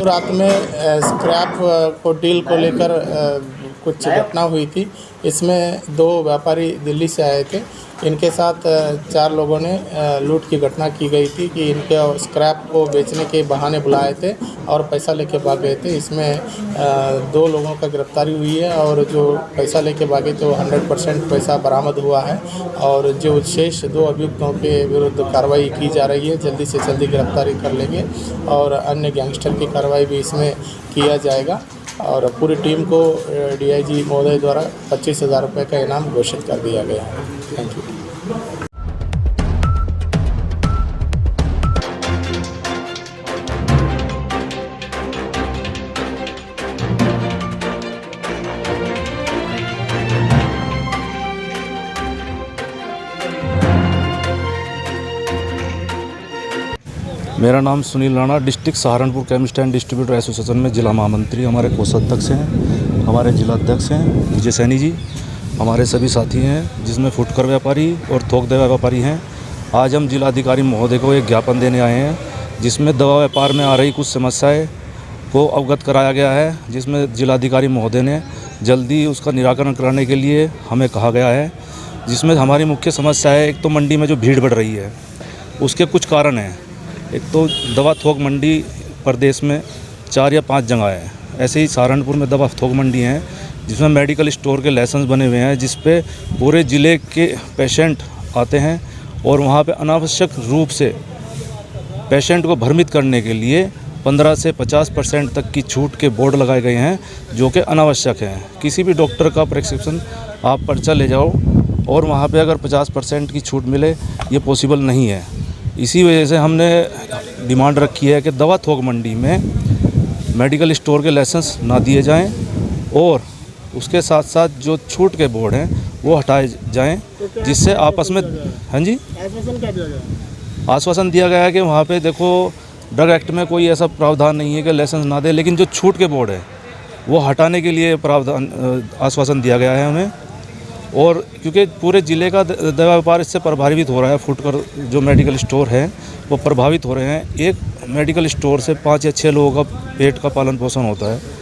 रात में स्क्रैप को डील को लेकर कुछ घटना हुई थी। इसमें 2 व्यापारी दिल्ली से आए थे। इनके साथ 4 लोगों ने लूट की घटना की गई थी कि इनके स्क्रैप को बेचने के बहाने बुलाए थे और पैसा लेके भाग गए थे। इसमें 2 लोगों का गिरफ्तारी हुई है और जो पैसा लेके भागे तो 100% पैसा बरामद हुआ है और जो शेष 2 अभियुक्तों के विरुद्ध कार्रवाई की जा रही है। जल्दी से जल्दी गिरफ्तारी कर लेंगे और अन्य गैंगस्टर की कार्रवाई भी इसमें किया जाएगा और पूरी टीम को डीआईजी महोदय द्वारा 25,000 रुपये का इनाम घोषित कर दिया गया है। Thank you. मेरा नाम Sunil Rana, district Saharanpur chemist and distributor association में जिला महामंत्री। हमारे कोषाध्यक्ष हैं, हमारे जिलाध्यक्ष हैं विजय सैनी जी, हमारे सभी साथी हैं जिसमें फुटकर व्यापारी और थोक दवा व्यापारी हैं। आज हम जिलाधिकारी महोदय को एक ज्ञापन देने आए हैं जिसमें दवा व्यापार में आ रही कुछ समस्याएं को अवगत कराया गया है, जिसमें जिलाधिकारी महोदय ने जल्दी उसका निराकरण कराने के लिए हमें कहा गया है। जिसमें हमारी मुख्य समस्या है, एक तो मंडी में जो भीड़ बढ़ रही है उसके कुछ कारण हैं। एक तो दवा थोक मंडी प्रदेश में 4 या 5 जगह है, ऐसे ही सहारनपुर में दवा थोक मंडी हैं जिसमें मेडिकल स्टोर के लाइसेंस बने हुए हैं, जिस पे पूरे ज़िले के पेशेंट आते हैं और वहाँ पे अनावश्यक रूप से पेशेंट को भ्रमित करने के लिए 15 से 50% तक की छूट के बोर्ड लगाए गए हैं जो कि अनावश्यक हैं। किसी भी डॉक्टर का प्रिस्क्रिप्शन आप पर्चा ले जाओ और वहाँ पे अगर 50% की छूट मिले, ये पॉसिबल नहीं है। इसी वजह से हमने डिमांड रखी है कि दवा थोक मंडी में मेडिकल स्टोर के लाइसेंस ना दिए जाएं और उसके साथ साथ जो छूट के बोर्ड हैं वो हटाए जाएं, जिससे आपस में हाँ जी आश्वासन क्या दिया गया? आश्वासन दिया गया है कि वहाँ पे देखो ड्रग एक्ट में कोई ऐसा प्रावधान नहीं है कि लाइसेंस ना दे, लेकिन जो छूट के बोर्ड है वो हटाने के लिए प्रावधान आश्वासन दिया गया है हमें। और क्योंकि पूरे ज़िले का दवा व्यापार इससे प्रभावित हो रहा है, फुटकर जो मेडिकल स्टोर हैं वो प्रभावित हो रहे हैं। एक मेडिकल स्टोर से 5 या 6 लोगों का पेट का पालन पोषण होता है।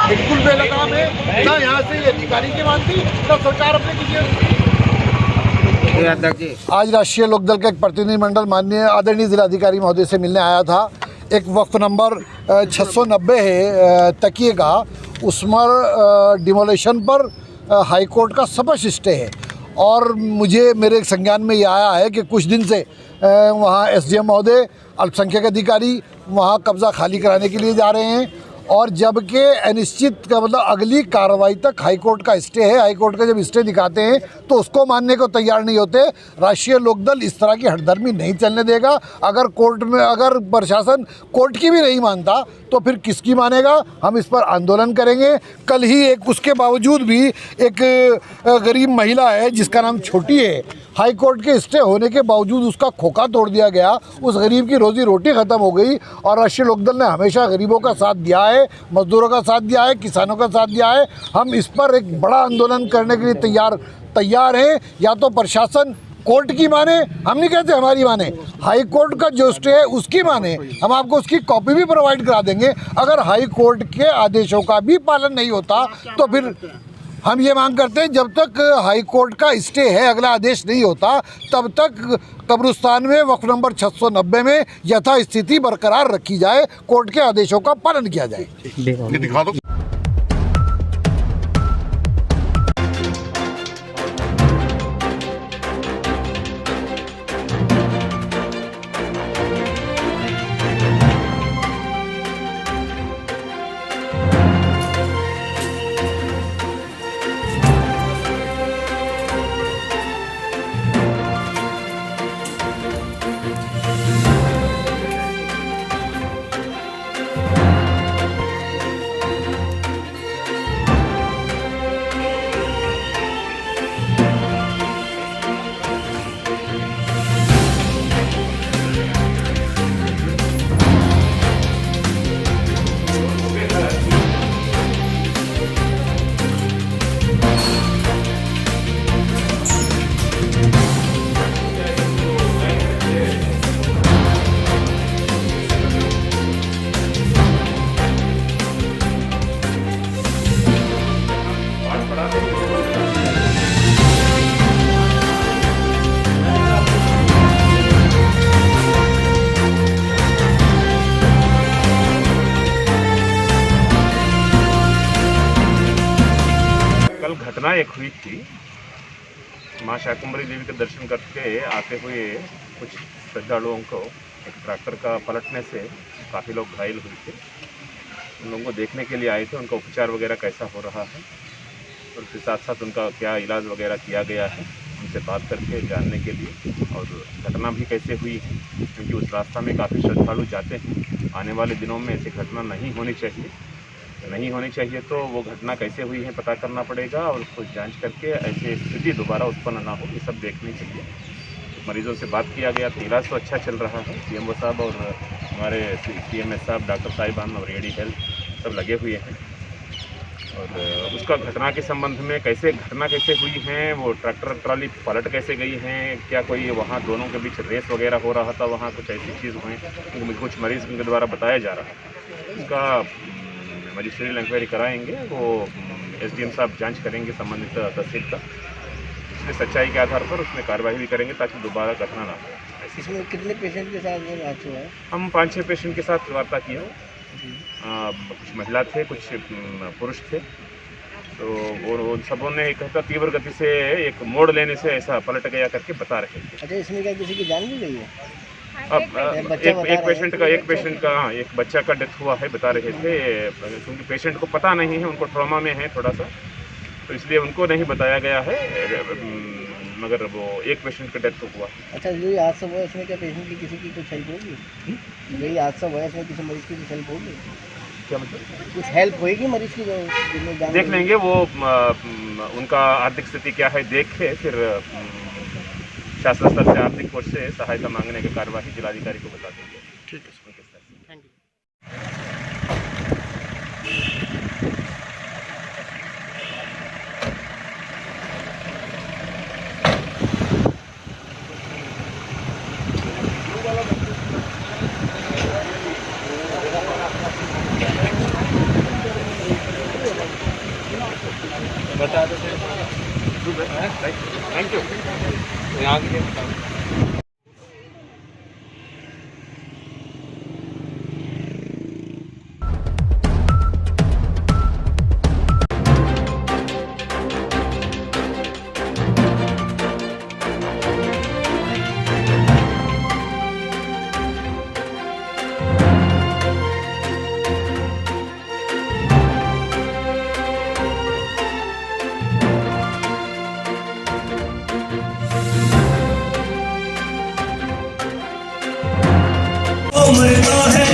बिल्कुल बेलगाम है ना, यहाँ से अधिकारी की बात थी ना सरकार अपने कीजिए। आज राष्ट्रीय लोकदल का एक प्रतिनिधिमंडल माननीय आदरणीय जिलाधिकारी महोदय से मिलने आया था। एक वक्फ नंबर 690 है तकिए का, उसमें डिमोलेशन पर हाईकोर्ट का स्पष्ट स्टे है और मुझे मेरे संज्ञान में ये आया है कि कुछ दिन से वहाँ एसडीएम महोदय, अल्पसंख्यक अधिकारी वहाँ कब्ज़ा खाली कराने के लिए जा रहे हैं और जबकि अनिश्चित का मतलब अगली कार्रवाई तक हाईकोर्ट का स्टे है। हाईकोर्ट का जब स्टे दिखाते हैं तो उसको मानने को तैयार नहीं होते। राष्ट्रीय लोकदल इस तरह की हठधर्मी नहीं चलने देगा। अगर कोर्ट में अगर प्रशासन कोर्ट की भी नहीं मानता तो फिर किसकी मानेगा? हम इस पर आंदोलन करेंगे। कल ही एक उसके बावजूद भी एक गरीब महिला है जिसका नाम छोटी है, हाई कोर्ट के स्टे होने के बावजूद उसका खोखा तोड़ दिया गया, उस गरीब की रोजी रोटी ख़त्म हो गई। और राष्ट्रीय लोकदल ने हमेशा गरीबों का साथ दिया है, मजदूरों का साथ दिया है, किसानों का साथ दिया है। हम इस पर एक बड़ा आंदोलन करने के लिए तैयार हैं। या तो प्रशासन कोर्ट की माने, हम नहीं कहते हमारी माने, हाई कोर्ट का जो स्टे है उसकी माने। हम आपको उसकी कॉपी भी प्रोवाइड करा देंगे। अगर हाई कोर्ट के आदेशों का भी पालन नहीं होता तो फिर हम ये मांग करते हैं जब तक हाई कोर्ट का स्टे है, अगला आदेश नहीं होता, तब तक कब्रिस्तान में वक्फ नंबर 690 में यथास्थिति बरकरार रखी जाए, कोर्ट के आदेशों का पालन किया जाए। दिखा दो। एक हुई थी। माँ शाकुंभरी देवी के दर्शन करके आते हुए कुछ श्रद्धालुओं को एक ट्रैक्टर का पलटने से काफ़ी लोग घायल हुए थे। उन लोगों को देखने के लिए आए थे, उनका उपचार वगैरह कैसा हो रहा है और उसके साथ साथ उनका क्या इलाज वगैरह किया गया है, उनसे बात करके जानने के लिए, और घटना भी कैसे हुई है, क्योंकि उस रास्ता में काफ़ी श्रद्धालु जाते हैं। आने वाले दिनों में ऐसी घटना नहीं होनी चाहिए, तो वो घटना कैसे हुई है पता करना पड़ेगा और उसको जांच करके ऐसे स्थिति दोबारा उत्पन्न ना हो, ये सब देखने चाहिए। तो मरीजों से बात किया गया तो इलाज तो अच्छा चल रहा है। CMO साहब और हमारे CMS साहब, डॉक्टर साहिबान और AD हेल्थ सब लगे हुए हैं। और उसका घटना के संबंध में घटना कैसे हुई है, वो ट्रैक्टर ट्राली पलट कैसे गई हैं, क्या कोई वहाँ दोनों के बीच रेस वगैरह हो रहा था, वहाँ कुछ ऐसी चीज़ हुई, कुछ मरीज के द्वारा बताया जा रहा है। उसका मजिस्ट्रियल इंक्वायरी कराएंगे, वो SDM साहब जांच करेंगे संबंधित तहसील का। इसमें सच्चाई के आधार पर उसमें कार्रवाई भी करेंगे ताकि दोबारा घटना ना हो। इसमें कितने पेशेंट के साथ हादसा हुआ है? हम 5-6 पेशेंट के साथ वार्ता किए हैं। कुछ महिला थे, कुछ पुरुष थे, तो वो सबों ने कहता तीव्र गति से एक मोड़ लेने से ऐसा पलट गया करके बता रहे थे। अच्छा, इसमें क्या किसी की जान भी गई है? अब एक बच्चा का डेथ हुआ है बता रहे थे, क्योंकि पेशेंट को पता नहीं है, उनको ट्रॉमा में है थोड़ा सा, तो इसलिए उनको नहीं बताया गया है, मगर वो एक पेशेंट का डेथ हुआ। अच्छा, जो ये हादसा हुआ इसमें क्या पेशेंट की किसी की कुछ हेल्प होगी? जो ये हादसा हुआ इसमें किसी मरीज की कुछ हेल्प होगी? क्या मतलब? कुछ हेल्प होगी मरीज की जो देख लेंगे, वो उनका आर्थिक स्थिति क्या है देख के फिर शासन स्तर से आर्थिक कोष से सहायता मांगने की कार्यवाही जिलाधिकारी को बता देंगे। ठीक है, थैंक यू। बता दो, थैंक यू। यहाँ के लिए मरता है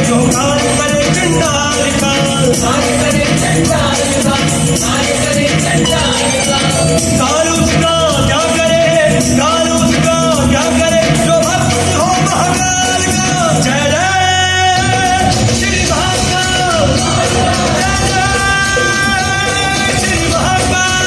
जो कान करे चंडाल का, काल उसका क्या करे, काल उसका क्या करे, जो भक्त हो महाकाल का। जय जय श्री महाकाल, जय जय श्री महाकाल।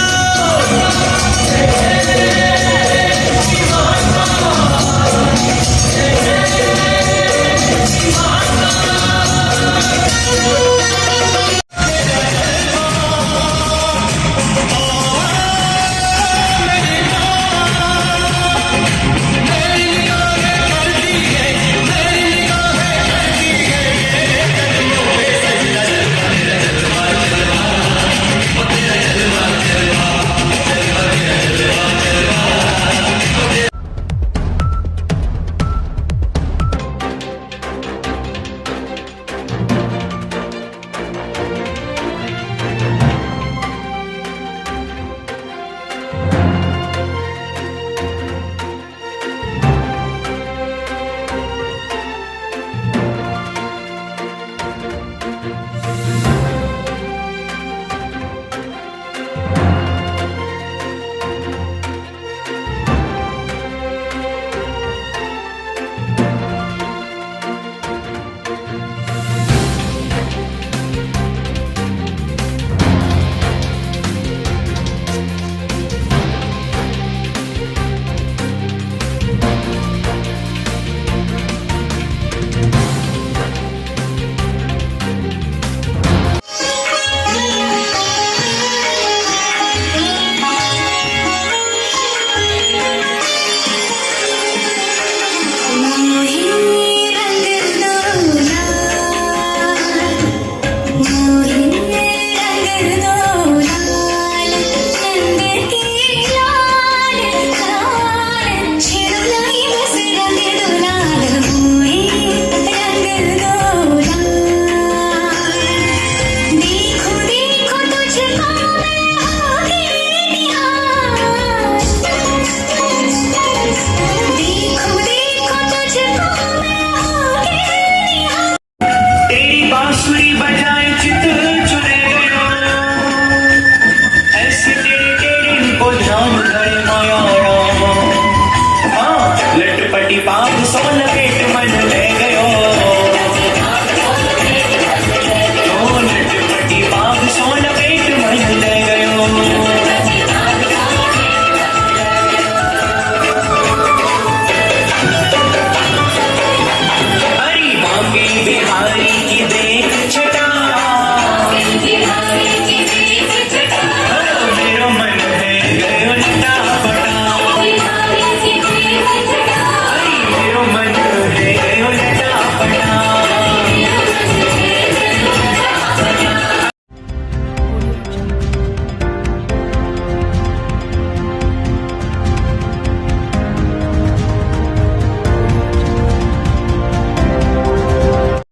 उल्टा